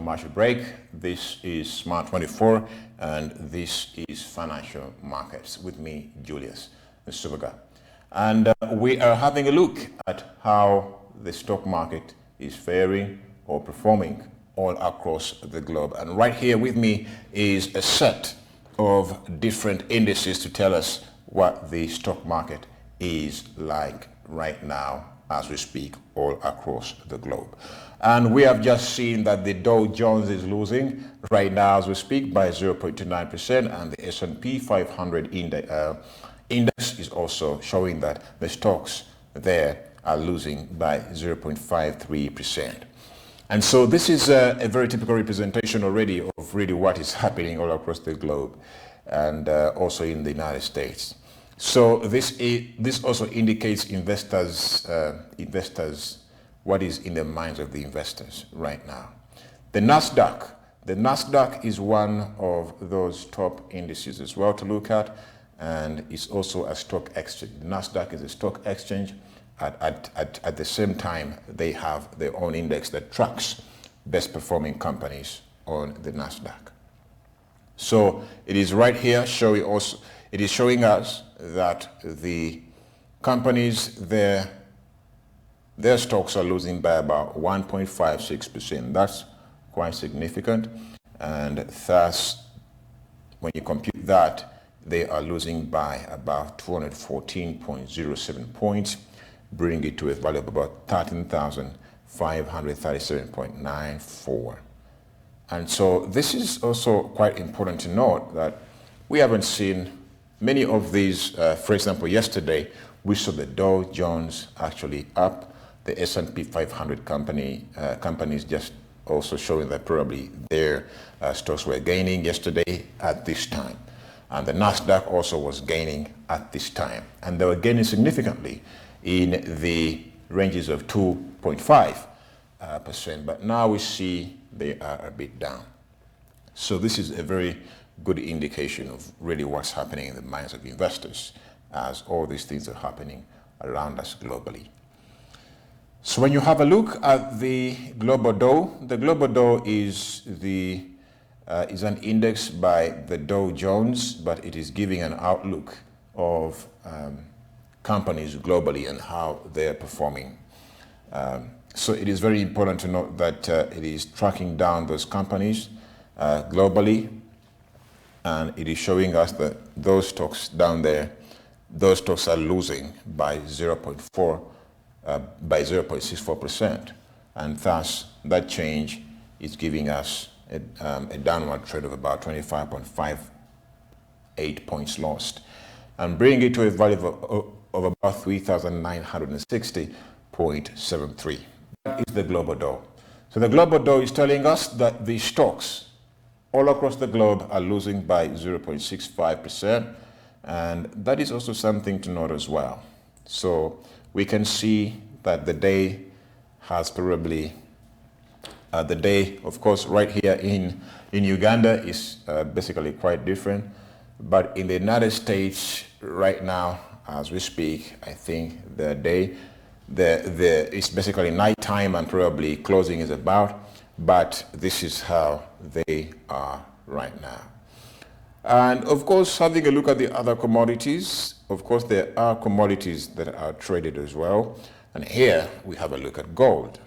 commercial break. This is Smart 24 and this is Financial Markets with me, Julius Subaga. And we are having a look at how the stock market is faring or performing all across the globe. And right here with me is a set of different indices to tell us what the stock market is like right now as we speak all across the globe. And we have just seen that the Dow Jones is losing right now as we speak by 0.29%, and the S&P 500 index is also showing that the stocks there are losing by 0.53%. And so this is a very typical representation already of really what is happening all across the globe and also in the United States. So this also indicates investors what is in the minds of the investors right now. The Nasdaq is one of those top indices as well to look at, and it's also a stock exchange. The Nasdaq is a stock exchange. At the same time, they have their own index that tracks best performing companies on the Nasdaq. So it is right here showing us that the companies their stocks are losing by about 1.56%. That's quite significant, and thus when you compute that, they are losing by about 214.07 points, bringing it to a value of about 13,537.94. And so this is also quite important to note that we haven't seen many of these. For example, yesterday we saw the Dow Jones actually up, the S&P 500 companies just also showing that probably their stocks were gaining yesterday at this time. And the Nasdaq also was gaining at this time. And they were gaining significantly in the ranges of 2.5%. But now we see they are a bit down. So this is a very good indication of really what's happening in the minds of investors as all these things are happening around us globally. So when you have a look at the global Dow, the global Dow is an index by the Dow Jones, but it is giving an outlook of companies globally and how they're performing. So it is very important to note that it is tracking down those companies globally, and it is showing us that those stocks down there, those stocks are losing by 0.64%, and thus that change is giving us a downward trend of about 25.58 points lost, and bringing it to a value of about 3,960.73. That is the global Dow. So the global Dow is telling us that the stocks all across the globe are losing by 0.65%, and that is also something to note as well. So we can see that the day has probably, the day, of course, right here in Uganda is basically quite different. But in the United States right now, as we speak, I think the day, it's basically nighttime and probably closing is about, but this is how they are right now. And of course, having a look at the other commodities, of course, there are commodities that are traded as well. And here we have a look at gold.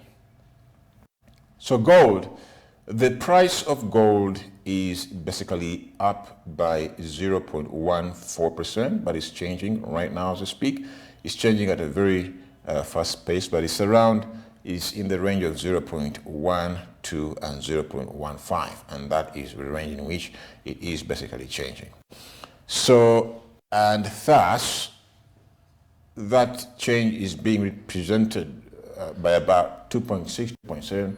So gold, the price of gold is basically up by 0.14%, but it's changing right now as we speak. It's changing at a very fast pace, but it's in the range of 0.12 and 0.15, and that is the range in which it is basically changing. So, and thus, that change is being represented by about 2.6, 2.7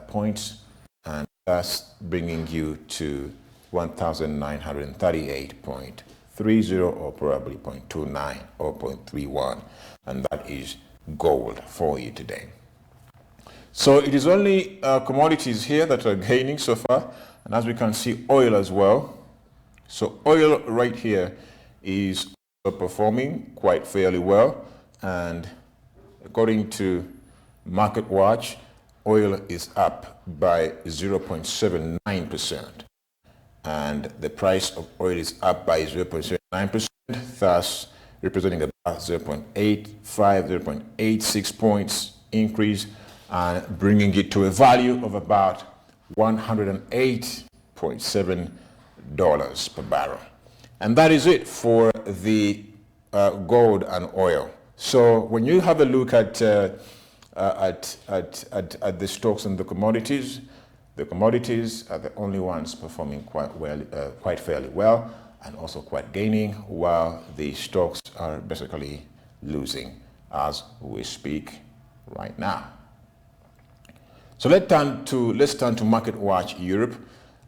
points, and thus bringing you to 1,938.30 or probably 0.29 or 0.31, and that is gold for you today. So it is only commodities here that are gaining so far, and as we can see, oil as well. So oil right here is performing quite fairly well, and according to Market Watch, oil is up by 0.79%, and the price of oil is up by 0.79%, thus representing about 0.85, 0.86 points increase, and bringing it to a value of about $108.7 per barrel. And that is it for the gold and oil. So when you have a look at the stocks and the commodities are the only ones performing quite fairly well, and also quite gaining, while the stocks are basically losing as we speak right now. So let's turn to Market Watch Europe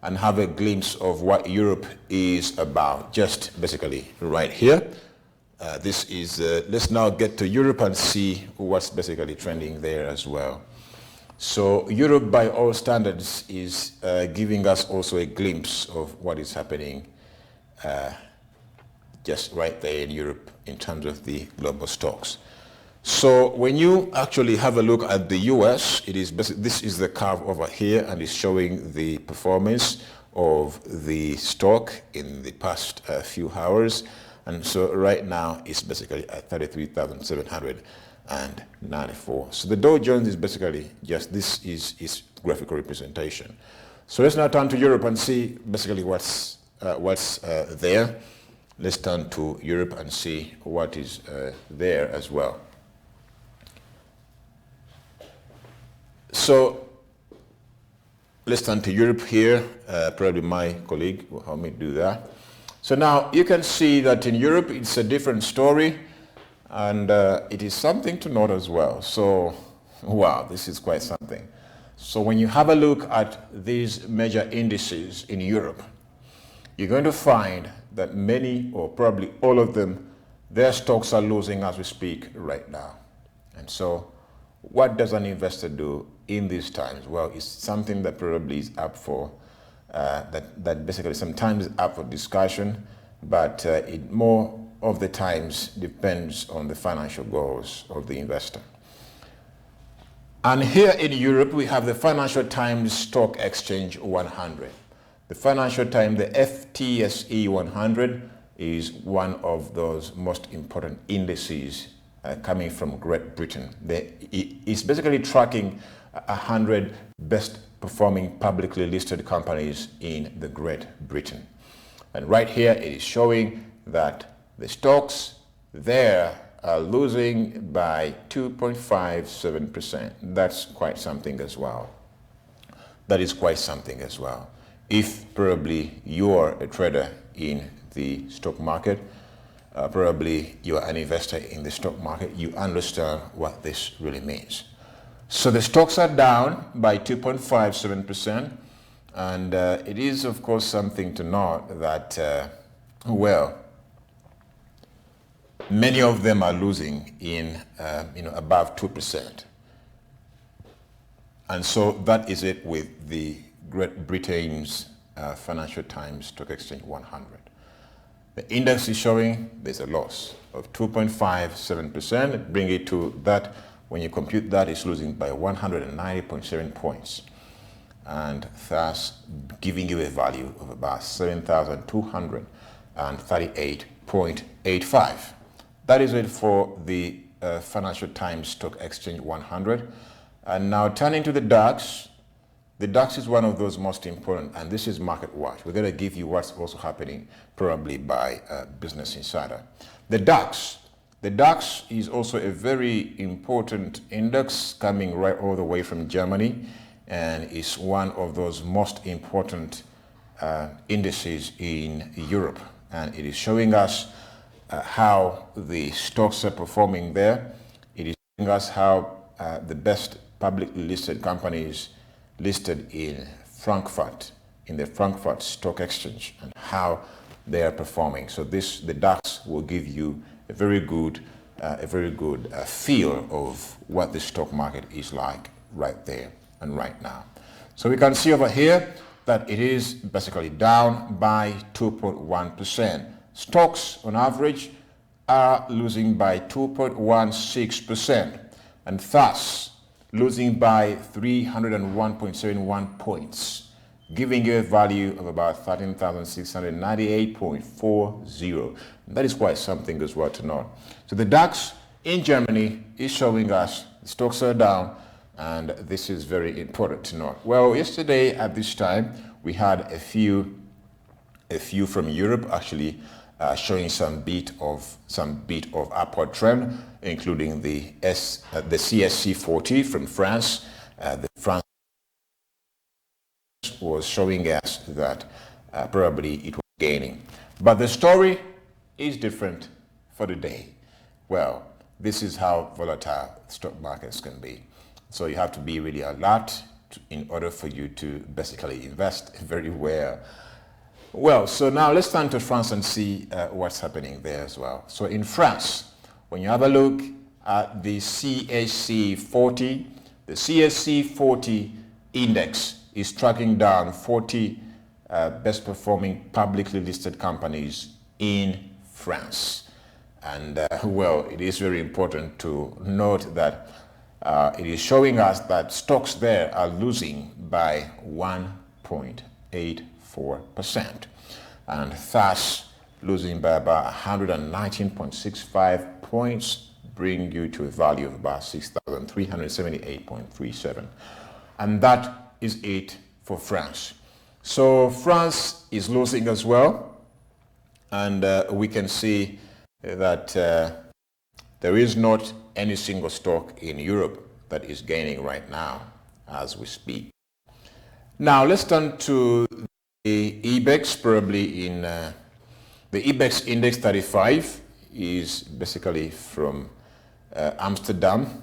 and have a glimpse of what Europe is about, just basically right here. Let's now get to Europe and see what's basically trending there as well. So Europe, by all standards, is giving us also a glimpse of what is happening just right there in Europe in terms of the global stocks. So when you actually have a look at the US, this is the curve over here, and it's showing the performance of the stock in the past few hours. And so right now it's basically at 33,794. So the Dow Jones is basically just, this is its graphical representation. So let's now turn to Europe and see basically what's there. Let's turn to Europe and see what is there as well. So let's turn to Europe here. Probably my colleague will help me do that. So now you can see that in Europe it's a different story, and it is something to note as well. So wow, this is quite something. So when you have a look at these major indices in Europe, you're going to find that many, or probably all of them, their stocks are losing as we speak right now. And so what does an investor do in these times? Well, it's something that probably is up for, that basically sometimes is up for discussion, but it more of the times depends on the financial goals of the investor. And here in Europe, we have the Financial Times Stock Exchange 100. The Financial Times, the FTSE 100, is one of those most important indices coming from Great Britain. It's basically tracking 100 best performing publicly listed companies in the Great Britain. And right here it is showing that the stocks there are losing by 2.57%. That's quite something as well. That is quite something as well. If probably you're a trader in the stock market, probably you're an investor in the stock market, you understand what this really means. So the stocks are down by 2.57%, and it is of course something to note that, well, many of them are losing in above 2%. And so that is it with the Great Britain's Financial Times Stock Exchange 100. The index is showing there's a loss of 2.57%. Bring it to that, when you compute that, it's losing by 190.7 points, and thus giving you a value of about 7,238.85. That is it for the Financial Times Stock Exchange 100. And now turning to the DAX. The DAX is one of those most important, and this is Market Watch. We're going to give you what's also happening probably by Business Insider. The DAX is also a very important index coming right all the way from Germany, and is one of those most important indices in Europe. And it is showing us how the stocks are performing there. It is showing us how the best publicly listed companies listed in Frankfurt, in the Frankfurt Stock Exchange, and how they are performing. So the DAX will give you a very good feel of what the stock market is like right there and right now. So we can see over here that it is basically down by 2.1%. Stocks on average are losing by 2.16%, and thus losing by 301.71 points, giving you a value of about 13,698.40. That is quite something as well to know. So the DAX in Germany is showing us the stocks are down, and this is very important to know. Well, yesterday at this time, we had a few from Europe actually showing some bit of upward trend, including the CSC 40 from France. The France was showing us that probably it was gaining, but the story is different for the day. Well, this is how volatile stock markets can be. So you have to be really alert in order for you to basically invest very well. Well, so now let's turn to France and see what's happening there as well. So in France, when you have a look at the CAC 40, the CAC 40 index is tracking down 40 best performing publicly listed companies in France. And well, it is very important to note that it is showing us that stocks there are losing by 1.84%, and thus losing by about 119.65 points, bring you to a value of about 6,378.37. And that is it for France. So France is losing as well, and we can see that there is not any single stock in Europe that is gaining right now as we speak. Now let's turn to the IBEX. Probably in the IBEX index 35 is basically from Amsterdam.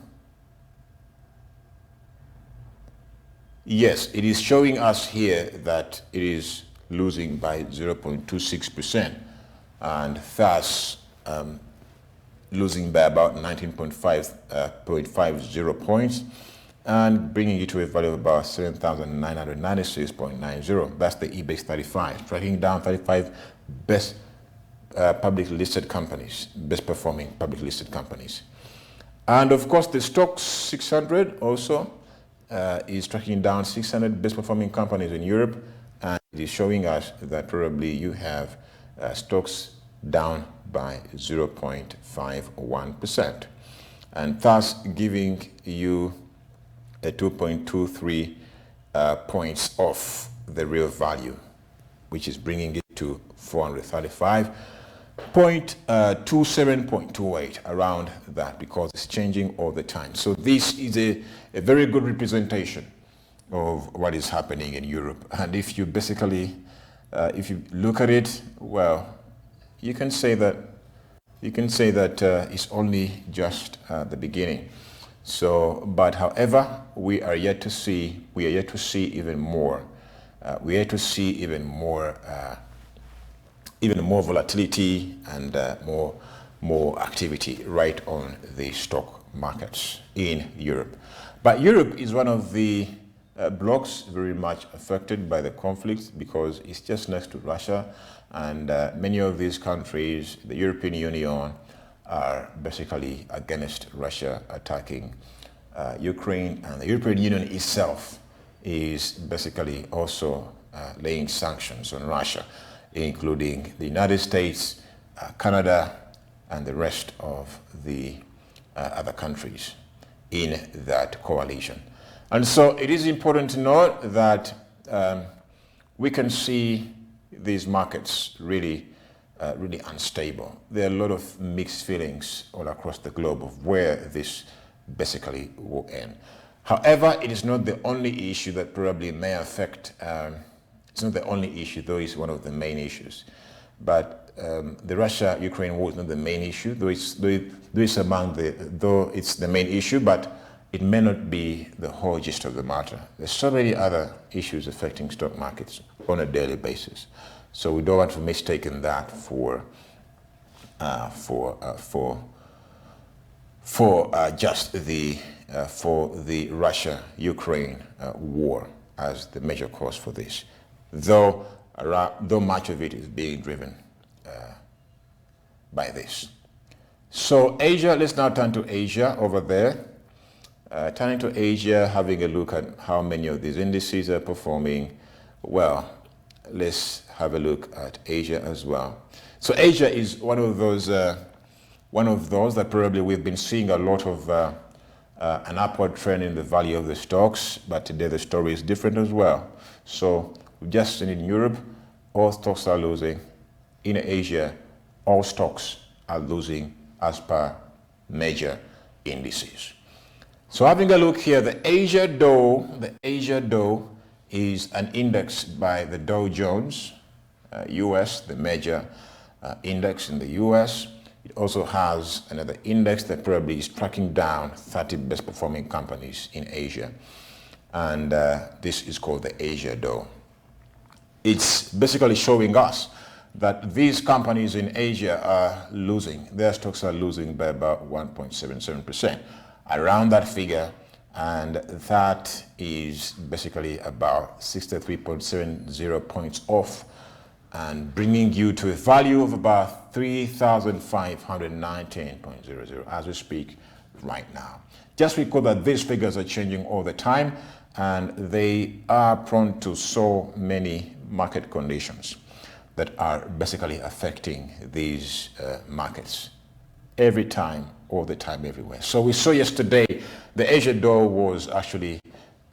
Yes, it is showing us here that it is losing by 0.26%, and thus losing by about 19.50 points, and bringing it to a value of about 7,996.90. That's the IBEX 35, tracking down 35 best publicly listed companies, best performing publicly listed companies. And of course, the Stoxx 600 also is tracking down 600 best performing companies in Europe, and it is showing us that probably you have stocks down by 0.51%, and thus giving you a 2.23 points off the real value, which is bringing it to 435.27.28, around that, because it's changing all the time. So this is a very good representation of what is happening in Europe. And if you basically, if you look at it, well, you can say that it's only just the beginning. So, but however, we are yet to see even more. We are yet to see even more volatility and more activity right on the stock markets in Europe. But Europe is one of the blocks very much affected by the conflict, because it's just next to Russia, and many of these countries, the European Union, are basically against Russia attacking Ukraine, and the European Union itself is basically also laying sanctions on Russia, including the United States, Canada, and the rest of the other countries in that coalition. And so it is important to note that we can see these markets really unstable. There are a lot of mixed feelings all across the globe of where this basically will end. However, it is not the only issue that probably may affect, it's not the only issue, though it's one of the main issues. But the Russia-Ukraine war is not the main issue, though it's the main issue, but it may not be the whole gist of the matter. There's so many other issues affecting stock markets on a daily basis. So we don't want to mistake that for just the Russia-Ukraine war as the major cause for this, though much of it is being driven by this. So Asia, let's now turn to Asia over there. Turning to Asia, having a look at how many of these indices are performing well. Let's have a look at Asia as well. So Asia is one of those that probably we've been seeing a lot of an upward trend in the value of the stocks, but today the story is different as well. So we've just seen in Europe, all stocks are losing. In Asia, all stocks are losing as per major indices. So having a look here, the Asia Dow is an index by the Dow Jones, US, the major index in the US. It also has another index that probably is tracking down 30 best performing companies in Asia. And this is called the Asia Dow. It's basically showing us that these companies in Asia are losing. Their stocks are losing by about 1.77%, around that figure. And that is basically about 63.70 points off and bringing you to a value of about 3,519.00 as we speak right now. Just recall that these figures are changing all the time and they are prone to so many market conditions that are basically affecting these markets every time, all the time, everywhere. So we saw yesterday the Asia Dow was actually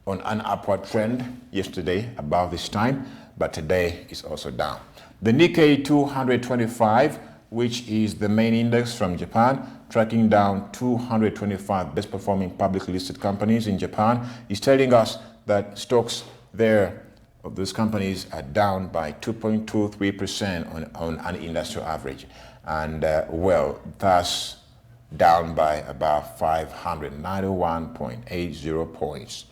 on an upward trend yesterday about this time, but today is also down. The Nikkei 225, which is the main index from Japan, tracking down 225 best performing publicly listed companies in Japan, is telling us that stocks there of those companies are down by 2.23% on an industrial average, and well, thus down by about 591.80 points.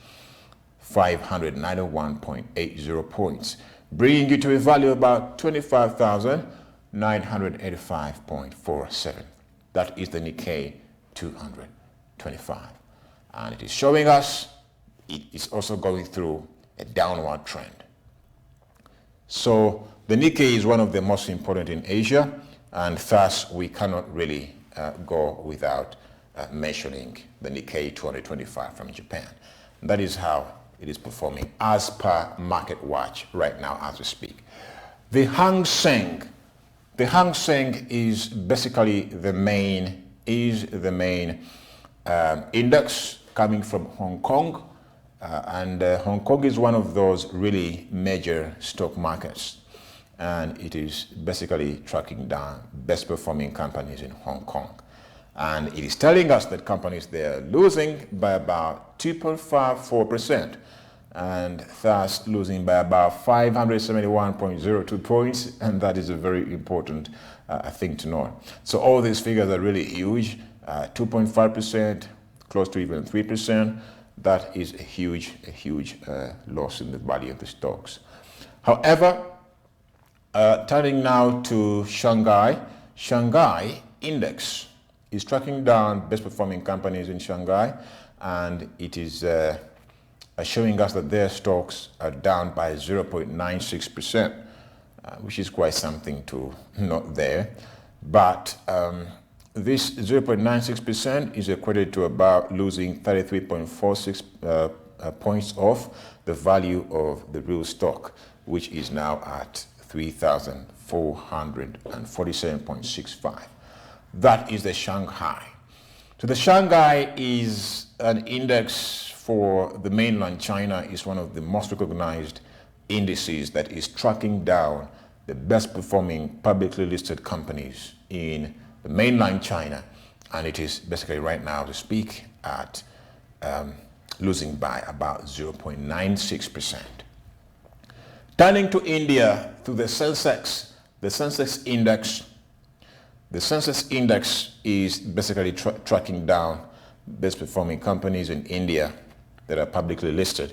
591.80 points, bringing you to a value of about 25,985.47. That is the Nikkei 225. And it is showing us it is also going through a downward trend. So the Nikkei is one of the most important in Asia, and thus we cannot really go without mentioning the Nikkei 225 from Japan. That is how it is performing as per Market Watch right now as we speak. The Hang Seng is basically the main index coming from Hong Kong, and Hong Kong is one of those really major stock markets, and it is basically tracking down best performing companies in Hong Kong. And it is telling us that companies there are losing by about 2.54%, and thus losing by about 571.02 points, and that is a very important thing to know. So all these figures are really huge, 2.5%, close to even 3%. That is a huge loss in the value of the stocks. However, turning now to Shanghai index is tracking down best performing companies in Shanghai, and it is showing us that their stocks are down by 0.96%, which is quite something to note there. But this 0.96% is equated to about losing 33.46 points off the value of the real stock, which is now at 3,447.65. That is the Shanghai. So the Shanghai is an index for the mainland China, is one of the most recognized indices that is tracking down the best performing publicly listed companies in the mainland China, and it is basically right now to speak at losing by about 0.96%. Turning to India, to the Sensex index. The Sensex index is basically tracking down best performing companies in India that are publicly listed.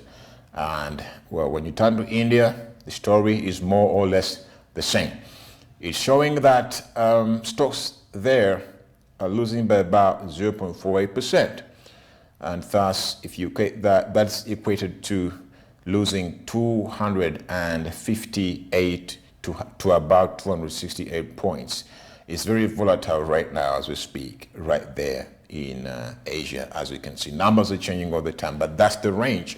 And well, when you turn to India, the story is more or less the same. It's showing that stocks there are losing by about 0.48%. And thus, if you that's equated to losing 258 to about 268 points. It's very volatile right now as we speak, right there in Asia. As you can see, numbers are changing all the time, but that's the range.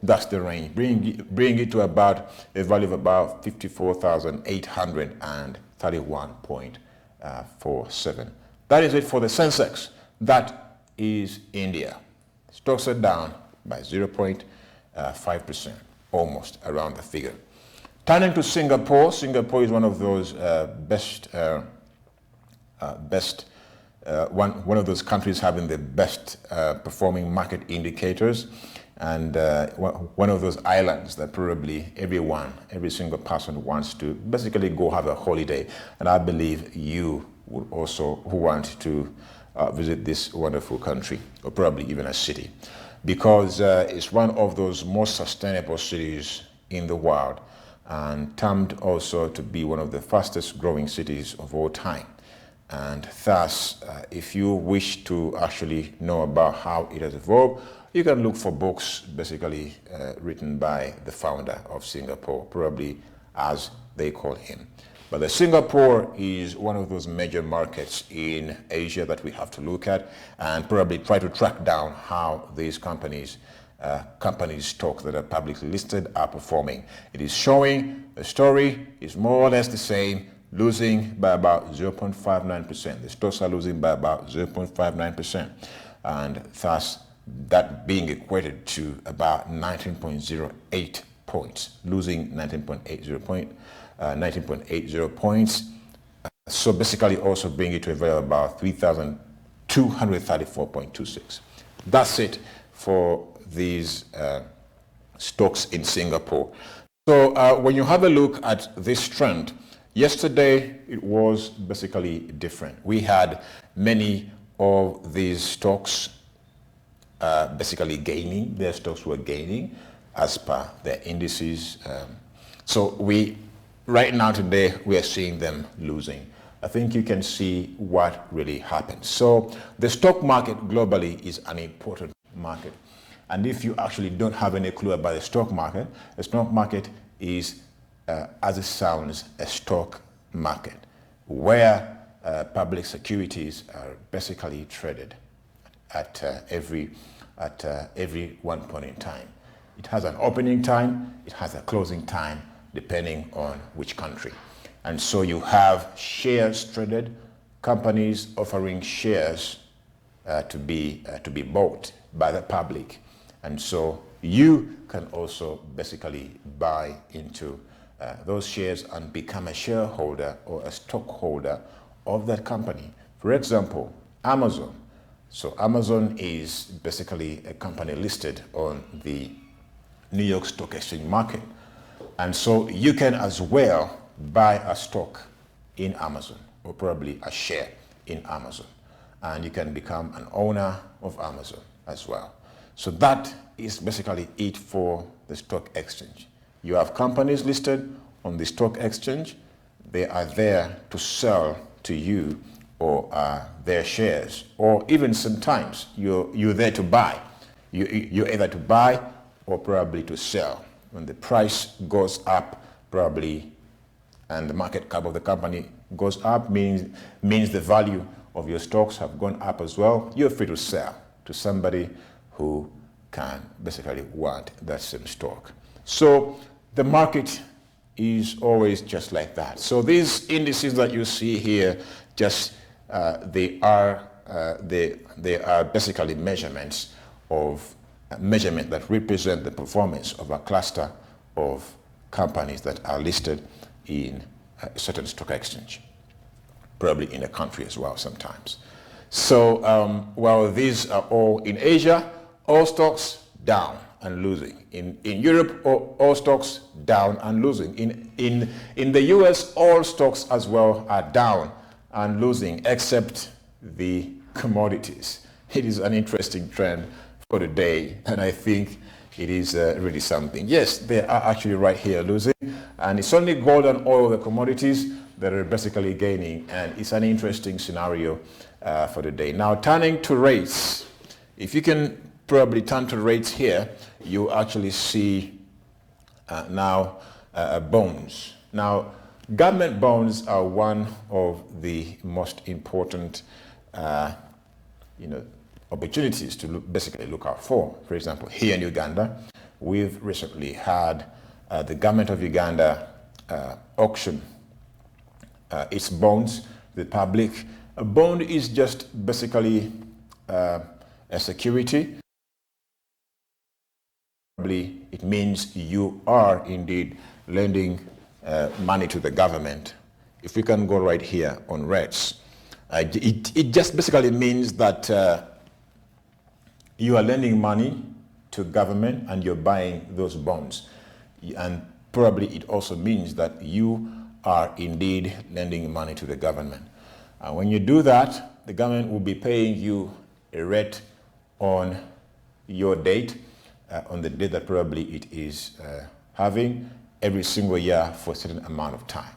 That's the range. Bring it to about a value of about 54,831.47. That is it for the Sensex. That is India. Stocks are down by 0.5%, almost around the figure. Turning to Singapore, Singapore is one of those one of those countries having the best performing market indicators, and one of those islands that probably every single person wants to basically go have a holiday. And I believe you would also want to visit this wonderful country, or probably even a city, because it's one of those most sustainable cities in the world, and termed also to be one of the fastest growing cities of all time. And thus, if you wish to actually know about how it has evolved, you can look for books basically written by the founder of Singapore, probably as they call him. But the Singapore is one of those major markets in Asia that we have to look at and probably try to track down how these companies stock that are publicly listed are performing. It is showing the story is more or less the same, losing by about 0.59%. The stocks are losing by about 0.59%, and thus that being equated to about 19.08 points, losing 19.80 points. So basically also bring it to a value of about 3,234.26. That's it for these stocks in Singapore. So when you have a look at this trend, yesterday it was basically different. We had many of these stocks basically gaining. Their stocks were gaining as per their indices. So right now today we are seeing them losing. I think you can see what really happened. So the stock market globally is an important market. And if you actually don't have any clue about the stock market is, as it sounds, a stock market where public securities are basically traded at every one point in time. It has an opening time, it has a closing time, depending on which country. And so you have shares traded, companies offering shares to be bought by the public. And so you can also basically buy into those shares and become a shareholder or a stockholder of that company. For example, Amazon. So Amazon is basically a company listed on the New York Stock Exchange market. And so you can as well buy a stock in Amazon, or probably a share in Amazon. And you can become an owner of Amazon as well. So that is basically it for the stock exchange. You have companies listed on the stock exchange. They are there to sell to you or their shares, or even sometimes you're there to buy. You're either to buy or probably to sell. When the price goes up, probably, and the market cap of the company goes up, means the value of your stocks have gone up as well. You're free to sell to somebody who can basically want that same stock. So the market is always just like that. So these indices that you see here, just they are basically measurements that represent the performance of a cluster of companies that are listed in a certain stock exchange, probably in a country as well sometimes. So while these are all in Asia, all stocks down and losing. In Europe, all stocks down and losing. In the US, all stocks as well are down and losing, except the commodities. It is an interesting trend for the day, and I think it is really something. Yes, they are actually right here losing, and it's only gold and oil, the commodities, that are basically gaining, and it's an interesting scenario for the day. Now, turning to rates, if you can probably turn to rates here, you actually see now bonds. Now, Government bonds are one of the most important opportunities to basically look out for. For example, here in Uganda, we've recently had the government of Uganda auction its bonds to the public. A bond is just basically a security. It means you are indeed lending money to the government. If we can go right here on REITs, it just basically means that you are lending money to government and you're buying those bonds. And probably it also means that you are indeed lending money to the government. And when you do that, the government will be paying you a rate on your date, on the date that probably it is having every single year for a certain amount of time.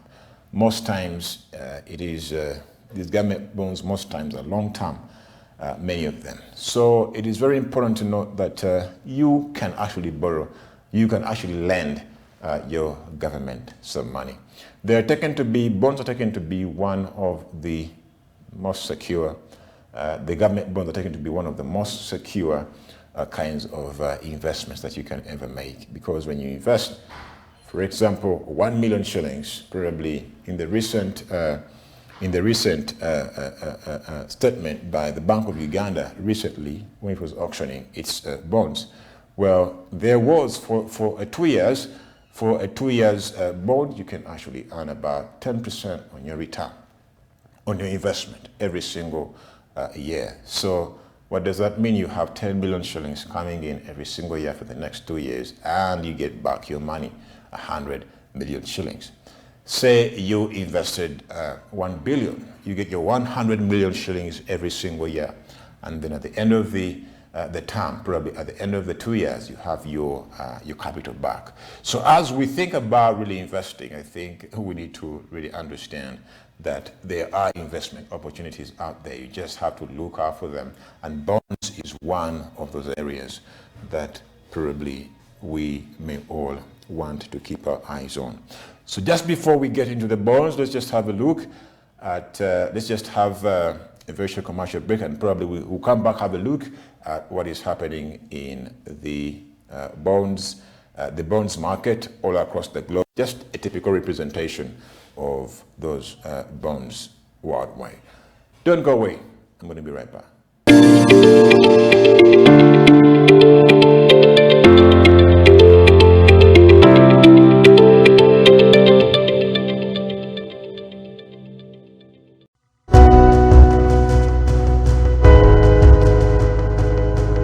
Most times these government bonds most times are long term, many of them. So it is very important to note that you can actually borrow, you can actually lend your government some money. Bonds are taken to be one of the most secure, the government bonds are taken to be one of the most secure kinds of investments that you can ever make. Because when you invest, for example, 1 million shillings, probably in the recent statement by the Bank of Uganda recently, when it was auctioning its bonds, well, there was for a 2 years, bond, you can actually earn about 10% on your return, on your investment every single year. So what does that mean? You have 10 million shillings coming in every single year for the next 2 years, and you get back your money, 100 million shillings. Say you invested 1 billion, you get your 100 million shillings every single year. And then at the end of the term, probably at the end of the 2 years, you have your capital back. So as we think about really investing, I think we need to really understand that there are investment opportunities out there. You just have to look out for them. And bonds is one of those areas that probably we may all want to keep our eyes on. So just before we get into the bonds, let's just have a look at, let's just have a very short commercial break, and probably we'll come back, have a look at what is happening in the bonds market all across the globe. Just a typical representation of those bonds worldwide. Don't go away. I'm going to be right back.